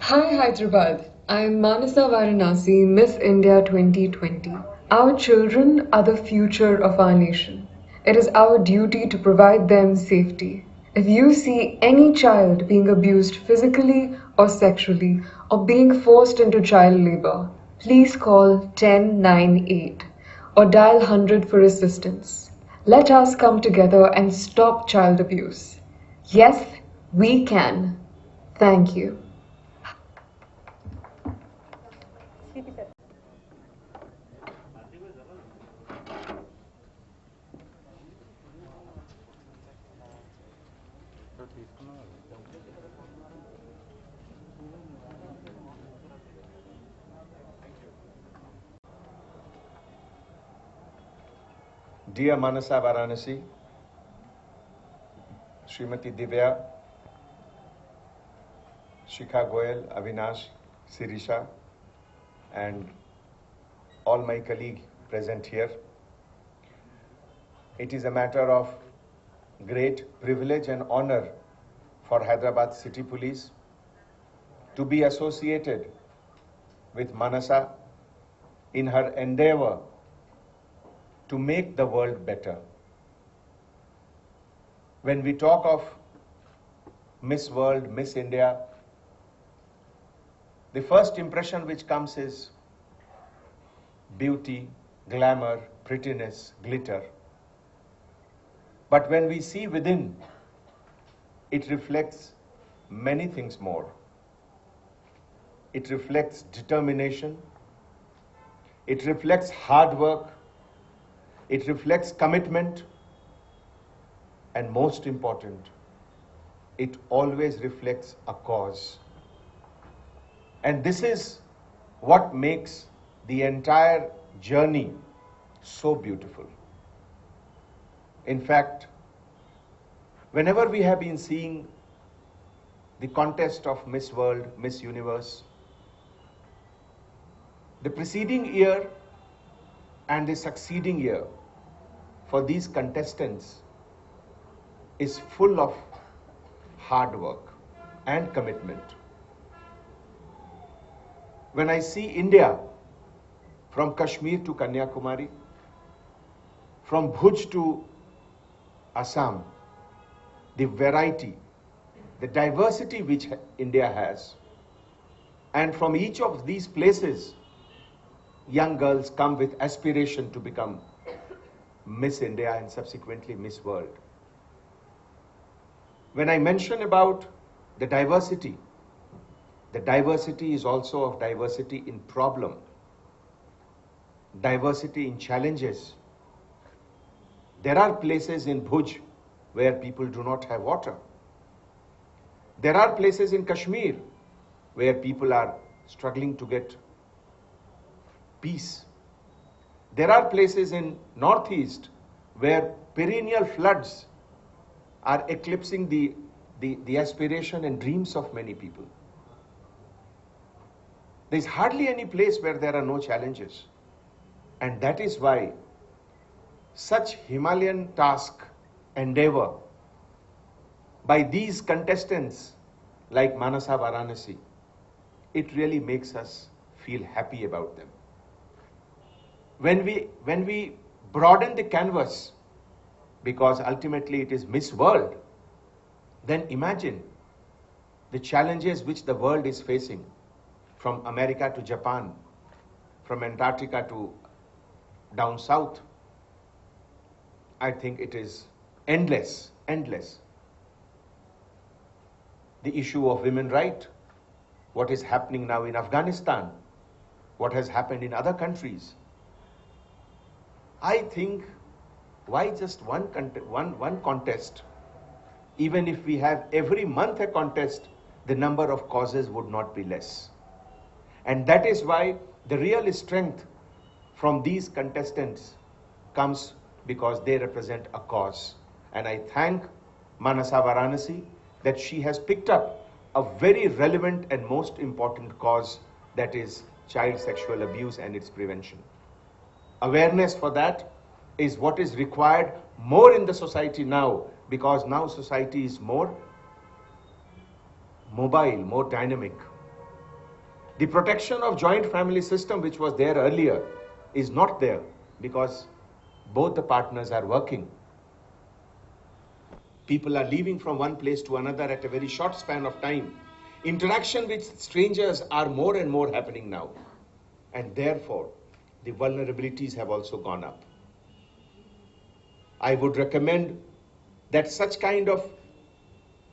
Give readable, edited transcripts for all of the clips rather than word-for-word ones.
Hi Hyderabad, I'm Manasa Varanasi, Miss India 2020. Our children are the future of our nation. It is our duty to provide them safety. If you see any child being abused physically or sexually or being forced into child labor, please call 1098 or dial 100 for assistance. Let us come together and stop child abuse. Yes, we can. Thank you. Dear Manasa Varanasi, Srimati Divya, Shikha, Goel, Avinash, Sirisha, and all my colleagues present here. It is a matter of great privilege and honor for Hyderabad City Police to be associated with Manasa in her endeavor to make the world better. When we talk of Miss World, Miss India, the first impression which comes is beauty, glamour, prettiness, glitter. But when we see within, it reflects many things more. It reflects determination, it reflects hard work, it reflects commitment, and most important, it always reflects a cause. And this is what makes the entire journey so beautiful. In fact, whenever we have been seeing the contest of Miss World, Miss Universe, the preceding year and the succeeding year for these contestants is full of hard work and commitment. When I see India from Kashmir to Kanyakumari, from Bhuj to Assam, the variety, the diversity which India has, and from each of these places, young girls come with aspiration to become Miss India and subsequently Miss World. When I mention about the diversity is also of diversity in problem, diversity in challenges. There are places in Bhuj where people do not have water. There are places in Kashmir where people are struggling to get peace. There are places in Northeast where perennial floods are eclipsing the aspiration and dreams of many people. There is hardly any place where there are no challenges. And that is why such Himalayan task, endeavor, by these contestants like Manasa Varanasi, it really makes us feel happy about them. When we broaden the canvas, because ultimately it is Miss World, then imagine the challenges which the world is facing, from America to Japan, from Antarctica to down south. I think it is endless. The issue of women's rights, what is happening now in Afghanistan, what has happened in other countries. I think, why just one contest? Even if we have every month a contest, the number of causes would not be less. And that is why the real strength from these contestants comes because they represent a cause. And I thank Manasa Varanasi that she has picked up a very relevant and most important cause, that is child sexual abuse and its prevention. Awareness for that is what is required more in the society now, because now society is more mobile, more dynamic. The protection of joint family system, which was there earlier, is not there because both the partners are working. People are leaving from one place to another at a very short span of time. Interaction with strangers are more and more happening now. And therefore, the vulnerabilities have also gone up. I would recommend that such kind of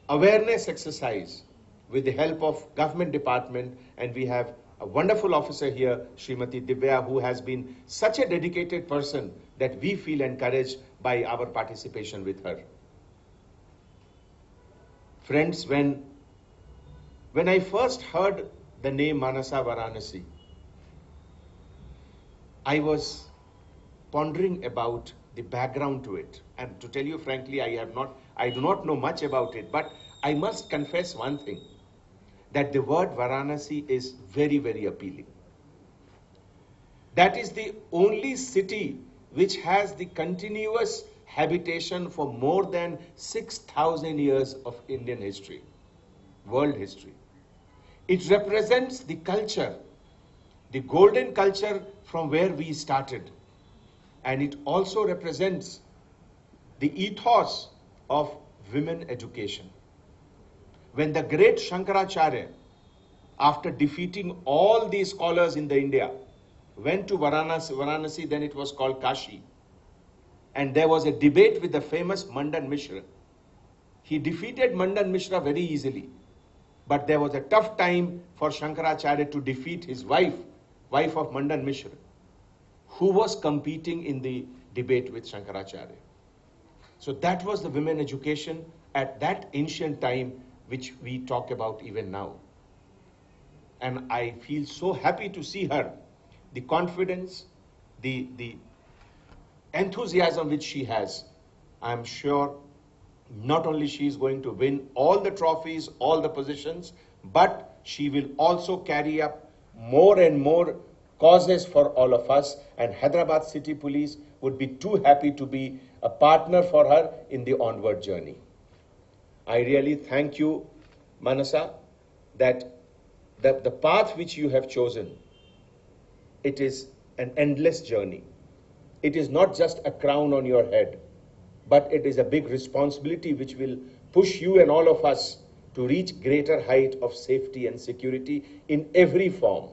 awareness exercise with the help of government department, and we have a wonderful officer here, Srimati Divya, who has been such a dedicated person that we feel encouraged by our participation with her. Friends, when I first heard the name Manasa Varanasi, I was pondering about the background to it. And to tell you frankly, I do not know much about it, but I must confess one thing, that the word Varanasi is very, very appealing. That is the only city which has the continuous habitation for more than 6,000 years of Indian history, world history. It represents the culture, the golden culture from where we started. And it also represents the ethos of women education. When the great Shankaracharya, after defeating all the scholars in the India, went to Varanasi, then it was called Kashi, and there was a debate with the famous Mandan Mishra. He defeated Mandan Mishra very easily, but there was a tough time for Shankaracharya to defeat his wife of Mandan Mishra, who was competing in the debate with Shankaracharya. So that was the women education at that ancient time, which we talk about even now. And I feel so happy to see her, the confidence, the enthusiasm which she has. I'm sure not only she is going to win all the trophies, all the positions, but she will also carry up more and more causes for all of us, and Hyderabad City Police would be too happy to be a partner for her in the onward journey. I really thank you, Manasa, that the path which you have chosen, it is an endless journey. It is not just a crown on your head, but it is a big responsibility which will push you and all of us to reach greater height of safety and security in every form.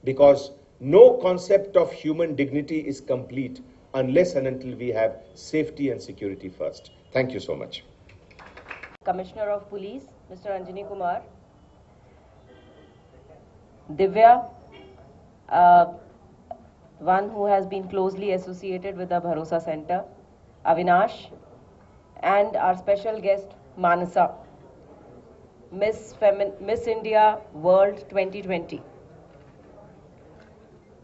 Because no concept of human dignity is complete unless and until we have safety and security first. Thank you so much. Commissioner of Police, Mr. Anjani Kumar, Divya, one who has been closely associated with the Bharosa Center, Avinash, and our special guest, Manasa, Miss India World 2020.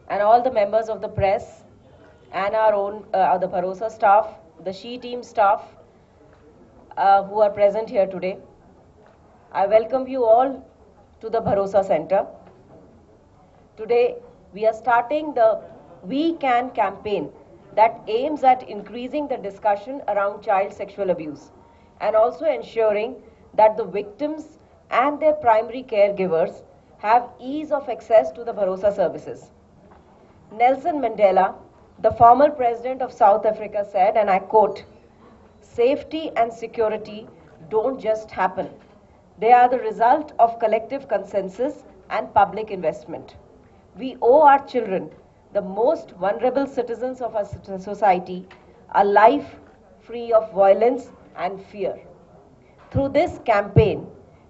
And all the members of the press and our own, the Bharosa staff, the SHE team staff who are present here today. I welcome you all to the Bharosa Center. Today, we are starting the We Can campaign that aims at increasing the discussion around child sexual abuse and also ensuring that the victims and their primary caregivers have ease of access to the Bharosa services. Nelson Mandela, the former president of South Africa, said, and I quote, "Safety and security don't just happen. They are the result of collective consensus and public investment. We owe our children, the most vulnerable citizens of our society, a life free of violence and fear." Through this campaign,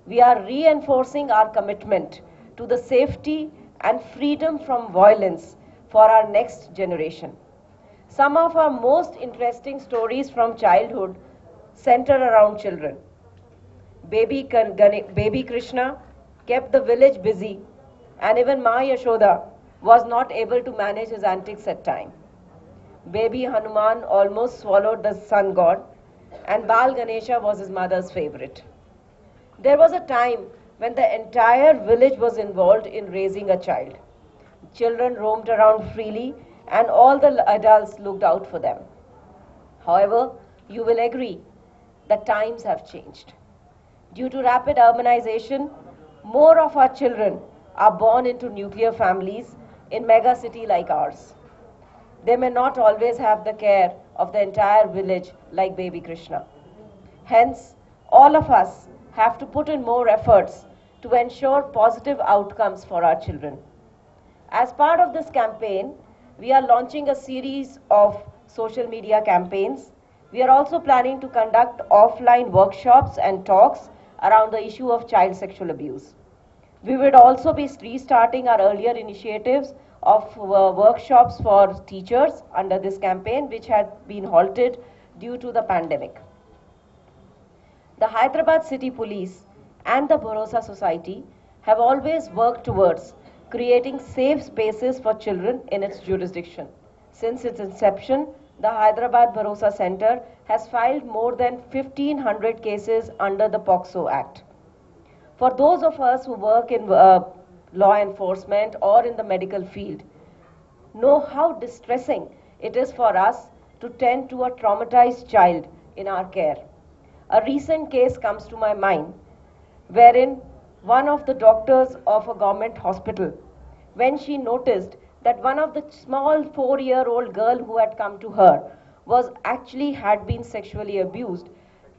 we are reinforcing our commitment to the safety and freedom from violence for our next generation. Some of our most interesting stories from childhood center around children. Baby Krishna kept the village busy, and even Ma Yashoda was not able to manage his antics at times. Baby Hanuman almost swallowed the sun god, and Bal Ganesha was his mother's favorite. There was a time when the entire village was involved in raising a child. Children roamed around freely, and all the adults looked out for them. However, you will agree that times have changed. Due to rapid urbanization, more of our children are born into nuclear families in mega city like ours. They may not always have the care of the entire village like baby Krishna. Hence, all of us have to put in more efforts to ensure positive outcomes for our children. As part of this campaign, we are launching a series of social media campaigns. We are also planning to conduct offline workshops and talks around the issue of child sexual abuse. We would also be restarting our earlier initiatives of workshops for teachers under this campaign, which had been halted due to the pandemic. The Hyderabad City Police and the Bharosa Society have always worked towards creating safe spaces for children in its jurisdiction. Since its inception, the Hyderabad Bharosa Center has filed more than 1,500 cases under the POCSO Act. For those of us who work in law enforcement or in the medical field, know how distressing it is for us to tend to a traumatized child in our care. A recent case comes to my mind wherein one of the doctors of a government hospital, when she noticed that one of the small 4-year-old girl who had come to her had been sexually abused,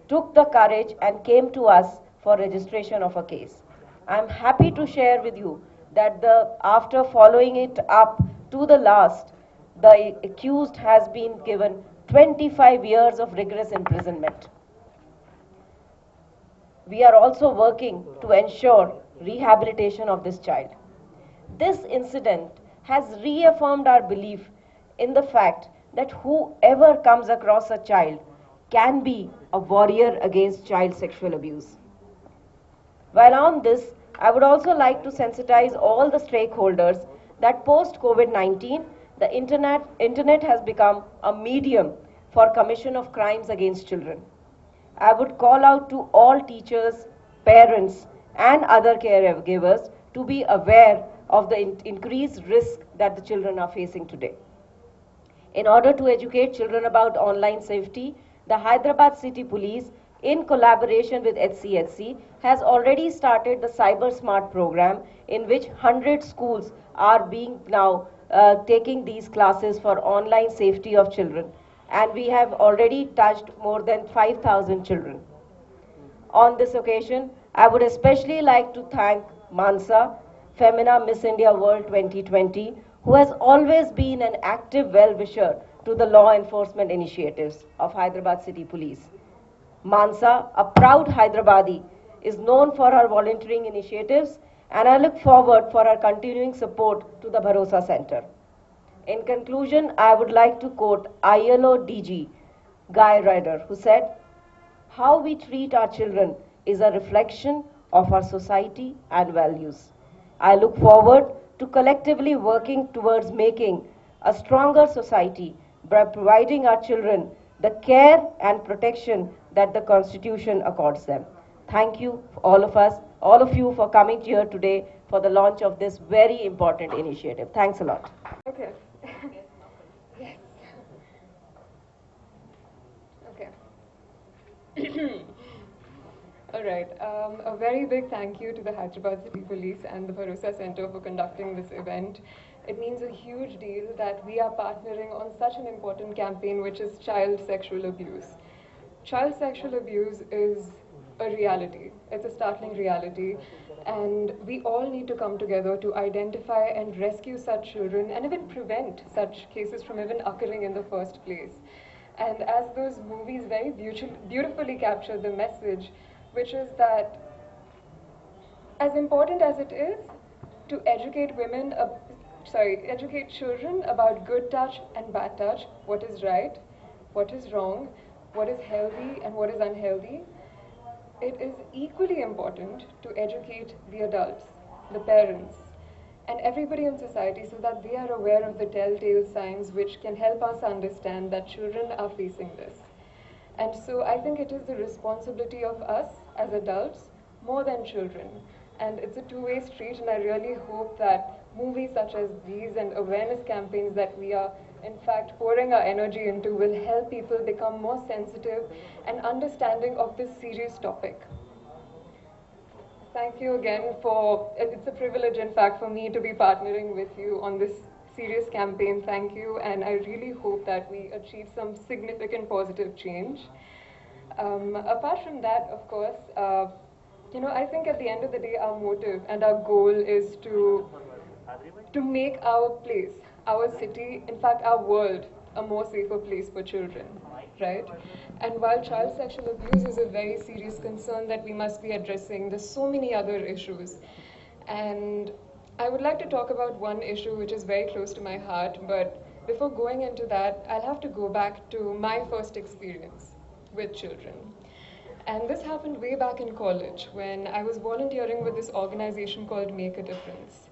took the courage and came to us for registration of a case. I am happy to share with you that after following it up to the last, the accused has been given 25 years of rigorous imprisonment. We are also working to ensure rehabilitation of this child. This incident has reaffirmed our belief in the fact that whoever comes across a child can be a warrior against child sexual abuse. While on this, I would also like to sensitize all the stakeholders that post-COVID-19, the internet has become a medium for commission of crimes against children. I would call out to all teachers, parents, and other caregivers to be aware of the increased risk that the children are facing today. In order to educate children about online safety, the Hyderabad City Police, in collaboration with HCHC, has already started the Cyber Smart program, in which 100 schools are being now taking these classes for online safety of children. And we have already touched more than 5,000 children. On this occasion, I would especially like to thank Mansa, Femina Miss India World 2020, who has always been an active well-wisher to the law enforcement initiatives of Hyderabad City Police. Mansa, a proud Hyderabadi, is known for her volunteering initiatives, and I look forward for her continuing support to the Bharosa Center. In conclusion, I would like to quote ILO DG Guy Ryder, who said, "How we treat our children is a reflection of our society and values." I look forward to collectively working towards making a stronger society by providing our children the care and protection that the Constitution accords them. Thank you, all of you, for coming here today for the launch of this very important initiative. Thanks a lot. Okay. Yes. Okay. All right. A very big thank you to the Hyderabad City Police and the Bharosa Center for conducting this event. It means a huge deal that we are partnering on such an important campaign, which is child sexual abuse. Child sexual abuse is a reality. It's a startling reality. And we all need to come together to identify and rescue such children and even prevent such cases from even occurring in the first place. And as those movies very beautifully capture the message, which is that as important as it is to educate educate children about good touch and bad touch, what is right, what is wrong, what is healthy and what is unhealthy, it is equally important to educate the adults, the parents, and everybody in society so that they are aware of the telltale signs which can help us understand that children are facing this. And so I think it is the responsibility of us as adults more than children. And it's a two-way street, and I really hope that movies such as these and awareness campaigns that we are in fact pouring our energy into will help people become more sensitive and understanding of this serious topic. Thank you again for, it's a privilege in fact for me to be partnering with you on this serious campaign. Thank you, and I really hope that we achieve some significant positive change. Apart from that, of course, I think at the end of the day, our motive and our goal is to make our place, our city, in fact, our world, a more safer place for children, right? And while child sexual abuse is a very serious concern that we must be addressing, there's so many other issues. And I would like to talk about one issue which is very close to my heart, but before going into that, I'll have to go back to my first experience with children. And this happened way back in college when I was volunteering with this organization called Make a Difference.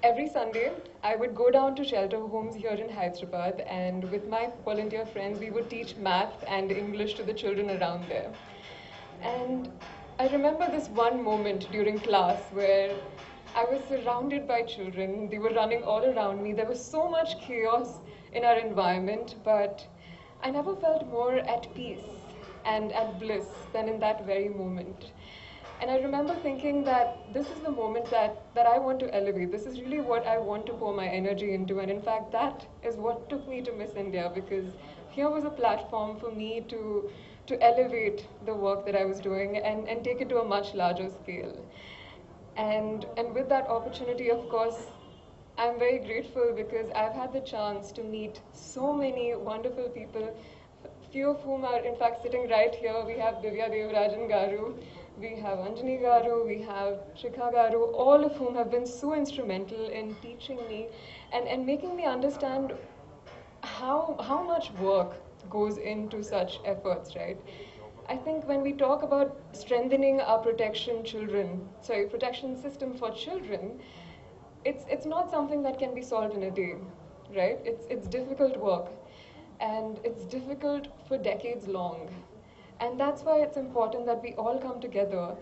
Every Sunday, I would go down to shelter homes here in Hyderabad, and with my volunteer friends, we would teach math and English to the children around there. And I remember this one moment during class where I was surrounded by children. They were running all around me. There was so much chaos in our environment, but I never felt more at peace and at bliss than in that very moment. And I remember thinking that this is the moment that I want to elevate. This is really what I want to pour my energy into. And in fact, that is what took me to Miss India, because here was a platform for me to elevate the work that I was doing and take it to a much larger scale. And with that opportunity, of course, I'm very grateful because I've had the chance to meet so many wonderful people, few of whom are in fact sitting right here. We have Divya Devarajan Garu, we have Anjani Garu, we have Shikha Garu, all of whom have been so instrumental in teaching me and making me understand how much work goes into such efforts, right? I think when we talk about strengthening our protection system for children, it's not something that can be solved in a day, right? It's difficult work, and it's difficult for decades long. And that's why it's important that we all come together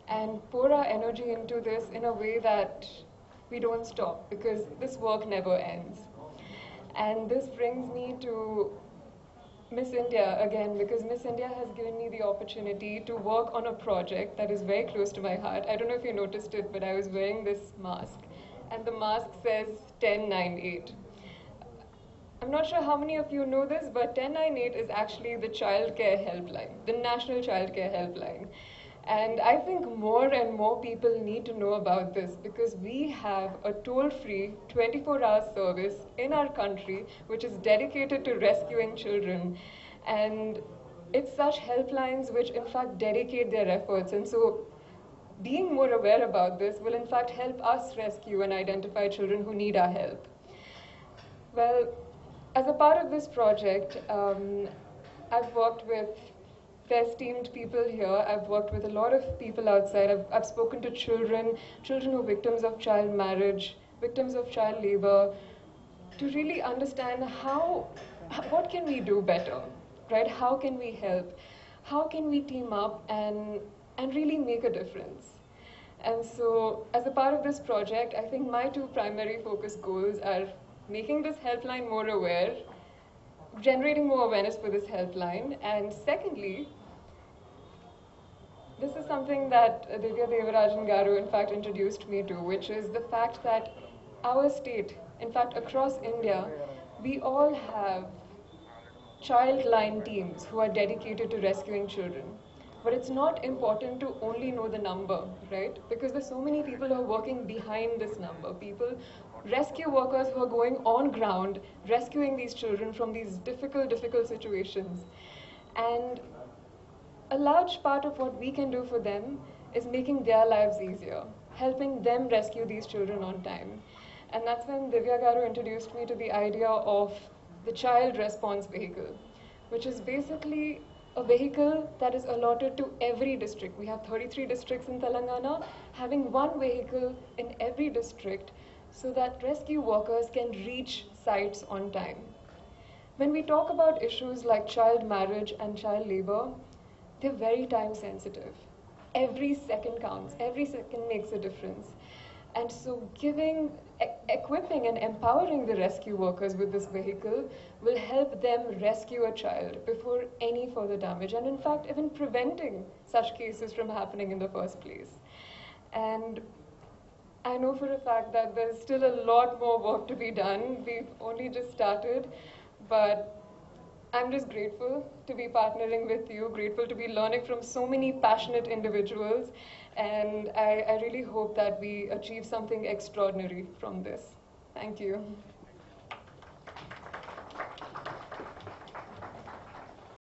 and pour our energy into this in a way that we don't stop, because this work never ends. And this brings me to Miss India again, because Miss India has given me the opportunity to work on a project that is very close to my heart. I don't know if you noticed it, but I was wearing this mask, and the mask says 1098. I'm not sure how many of you know this, but 1098 is actually the child care helpline, the National Child Care Helpline. And I think more and more people need to know about this, because we have a toll-free 24-hour service in our country which is dedicated to rescuing children. And it's such helplines which in fact dedicate their efforts. And so being more aware about this will in fact help us rescue and identify children who need our help. Well, as a part of this project, I've worked with the esteemed people here. I've worked with a lot of people outside. I've spoken to children who are victims of child marriage, victims of child labor, to really understand what can we do better, right? How can we help? How can we team up and really make a difference? And so, as a part of this project, I think my two primary focus goals are making this helpline more aware, generating more awareness for this helpline, and secondly, this is something that Divya Devarajan Garu in fact introduced me to, which is the fact that our state, in fact across India, we all have child line teams who are dedicated to rescuing children. But it's not important to only know the number, right? Because there's so many people who are working behind this number. People, rescue workers who are going on ground, rescuing these children from these difficult situations. And a large part of what we can do for them is making their lives easier, helping them rescue these children on time. And that's when Divya Garu introduced me to the idea of the child response vehicle, which is basically a vehicle that is allotted to every district. We have 33 districts in Telangana, having one vehicle in every district so that rescue workers can reach sites on time. When we talk about issues like child marriage and child labor, they're very time sensitive. Every second counts, every second makes a difference. And so equipping and empowering the rescue workers with this vehicle will help them rescue a child before any further damage, and in fact even preventing such cases from happening in the first place. And I know for a fact that there's still a lot more work to be done. We've only just started, but I'm just grateful to be partnering with you, grateful to be learning from so many passionate individuals, and I really hope that we achieve something extraordinary from this. Thank you.